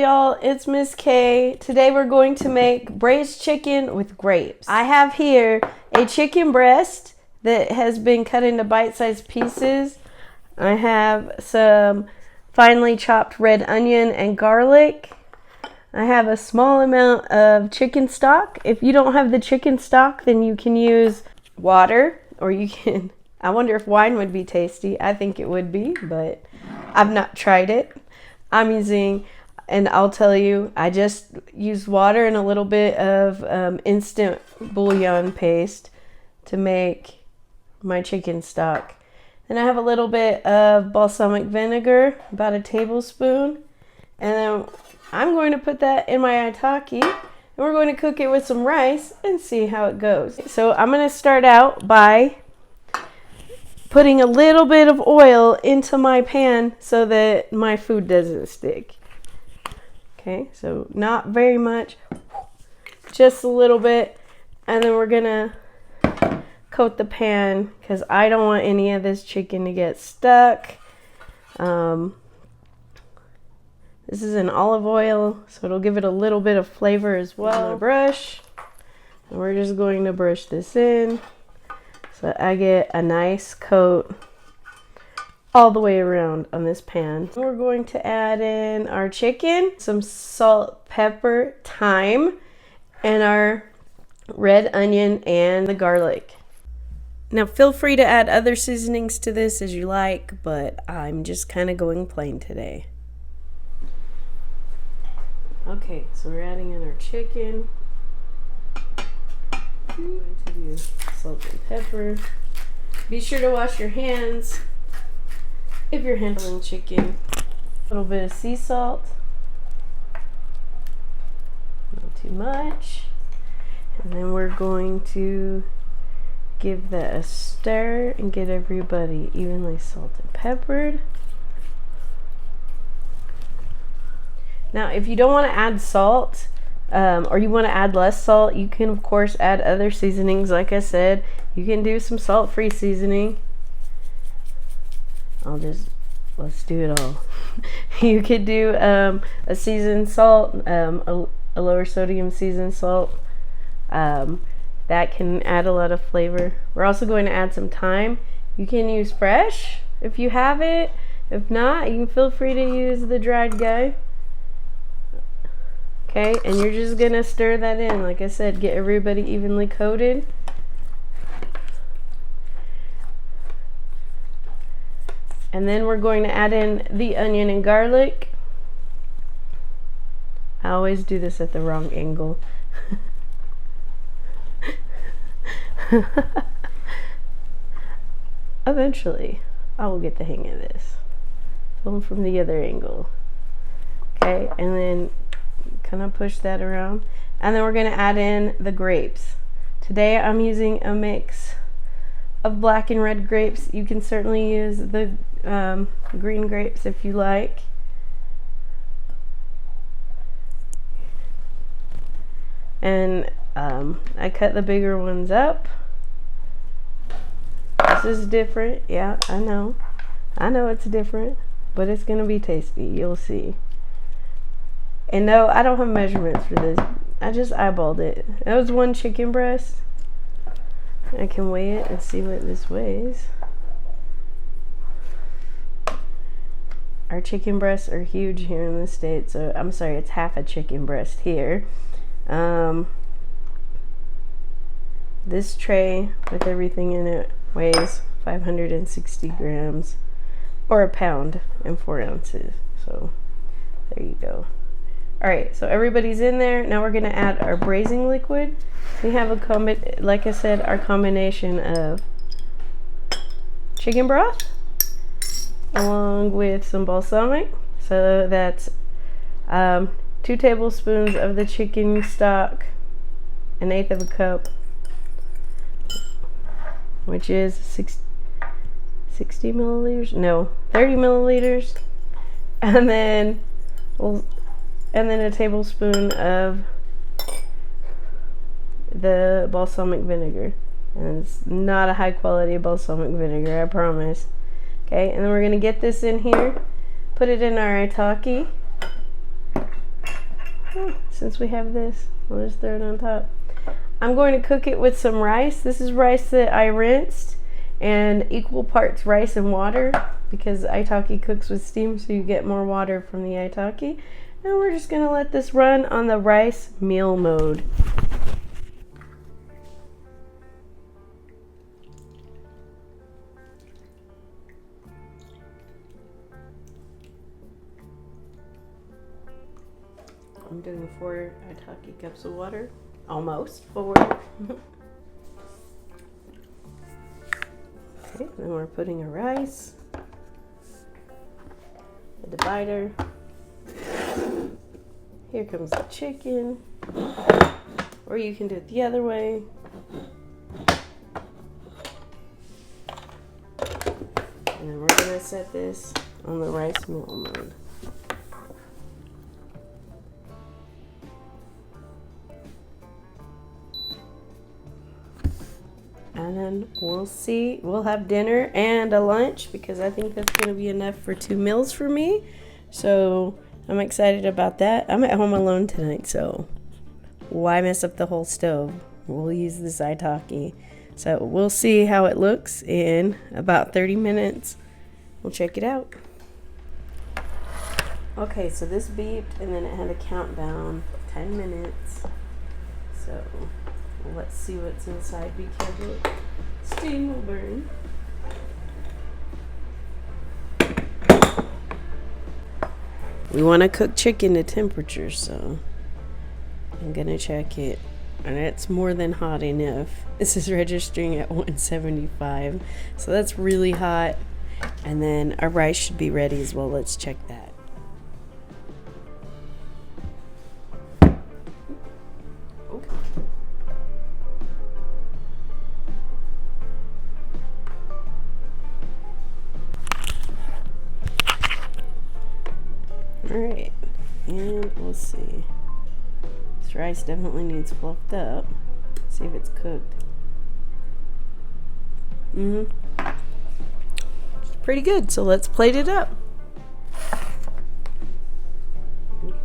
y'all, it's Miss K. Today we're going to make braised chicken with grapes. I have here a chicken breast that has been cut into bite-sized pieces. I have some finely chopped red onion and garlic. I have a small amount of chicken stock. If you don't have the chicken stock, then you can use water, or you can, I wonder if wine would be tasty. I think it would be, but I've not tried it. I'm using, and I'll tell you, I just used water and a little bit of instant bouillon paste to make my chicken stock. Then I have a little bit of balsamic vinegar, about a tablespoon, and then I'm going to put that in my Itaki, and we're going to cook it with some rice and see how it goes. So I'm going to start out by putting a little bit of oil into my pan so that my food doesn't stick. Okay, so not very much, just a little bit, and then we're going to coat the pan because I don't want any of this chicken to get stuck. This is an olive oil, so it'll give it a little bit of flavor as well. Brush, and we're just going to brush this in so I get a nice coat all the way around on this pan. We're going to add in our chicken, some salt, pepper, thyme, and our red onion and the garlic. Now feel free to add other seasonings to this as you like, but I'm just kind of going plain today. Okay, so we're adding in our chicken. I'm going to do salt and pepper. Be sure to wash your hands if you're handling chicken. A little bit of sea salt. Not too much. And then we're going to give that a stir and get everybody evenly salt and peppered. Now, if you don't want to add salt, or you want to add less salt, you can of course add other seasonings. Like I said, you can do some salt-free seasoning. Let's do it all. You could do a seasoned salt, a lower sodium seasoned salt. That can add a lot of flavor. We're also going to add some thyme. You can use fresh if you have it. If not, you can feel free to use the dried guy. Okay, and you're just gonna stir that in. Like I said, get everybody evenly coated. And then we're going to add in the onion and garlic. I always do this at the wrong angle. Eventually, I will get the hang of this. Film from the other angle. Okay, and then kind of push that around, and then we're going to add in the grapes. Today I'm using a mix of black and red grapes. You can certainly use the green grapes if you like. And I cut the bigger ones up. This is different. Yeah, I know it's different, but it's gonna be tasty. You'll see. And no, I don't have measurements for this. I just eyeballed it. That was one chicken breast. I can weigh it and see what this weighs. Our chicken breasts are huge here in the States, so I'm sorry, it's half a chicken breast here. This tray with everything in it weighs 560 grams, or a pound and 4 ounces. So there you go. Alright, so everybody's in there. Now we're going to add our braising liquid. We have like I said, our combination of chicken broth along with some balsamic. So that's 2 tablespoons of the chicken stock, 1/8 of a cup, which is 60 milliliters? No, 30 milliliters. And then a tablespoon of the balsamic vinegar. And it's not a high quality balsamic vinegar, I promise. Okay, and then we're going to get this in here, put it in our Itaki, Since we have this, we'll just throw it on top. I'm going to cook it with some rice. This is rice that I rinsed, and equal parts rice and water, because Itaki cooks with steam, so you get more water from the Itaki. And we're just gonna let this run on the rice meal mode. I'm doing 4 Itaki cups of water. Almost 4. Okay, then we're putting a rice, a divider. Here comes the chicken. Or you can do it the other way. And then we're gonna set this on the rice meal mode. And then we'll see. We'll have dinner and a lunch, because I think that's going to be enough for 2 meals for me. So I'm excited about that. I'm at home alone tonight, so why mess up the whole stove? We'll use this Itaki. So we'll see how it looks in about 30 minutes. We'll check it out. Okay, so this beeped and then it had a countdown, 10 minutes. So let's see what's inside. Be careful. Steam will burn. We want to cook chicken to temperature, so I'm going to check it. And it's more than hot enough. This is registering at 175. So that's really hot. And then our rice should be ready as well. Let's check that. Alright, and we'll see. This rice definitely needs fluffed up. See if it's cooked. It's pretty good, so let's plate it up. Okay,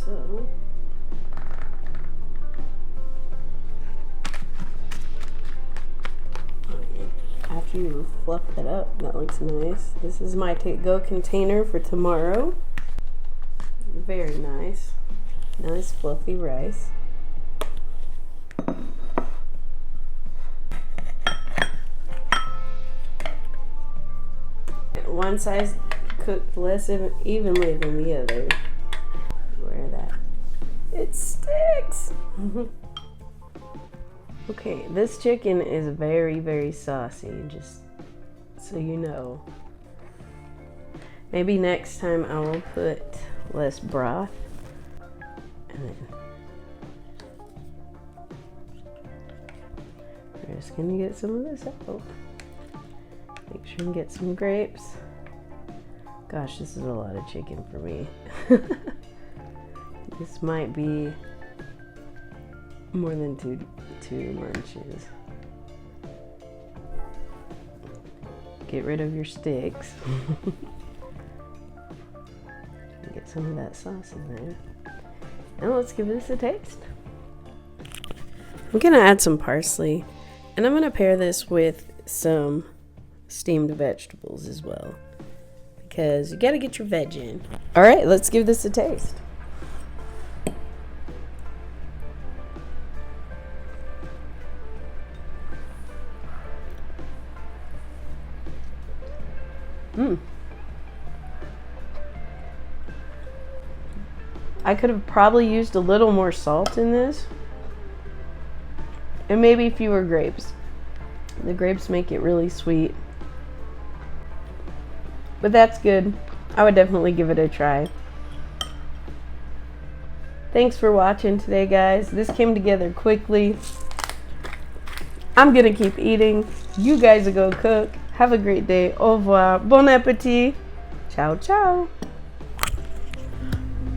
so after you fluff that up, that looks nice. This is my to-go container for tomorrow. Very nice. Nice fluffy rice. One side's cooked less evenly than the other. Where that? It sticks! Okay, this chicken is very, very saucy, just so you know. Maybe next time I will put less broth. And then we're just gonna get some of this out. Make sure and get some grapes. Gosh, this is a lot of chicken for me. This might be more than two munches. Get rid of your sticks. Get some of that sauce in there. And let's give this a taste. I'm gonna add some parsley, and I'm gonna pair this with some steamed vegetables as well, because you gotta get your veg in. All right, let's give this a taste. I could have probably used a little more salt in this, and maybe fewer grapes. The grapes make it really sweet, but that's good. I would definitely give it a try. Thanks for watching today, guys. This came together quickly. I'm gonna keep eating. You guys go cook. Have a great day. Au revoir. Bon appetit. Ciao, ciao.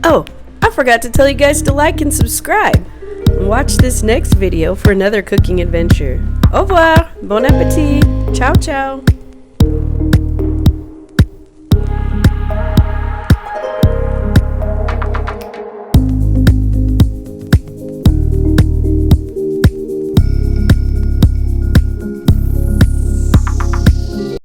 Oh, I forgot to tell you guys to like and subscribe. Watch this next video for another cooking adventure. Au revoir. Bon appetit. Ciao, ciao.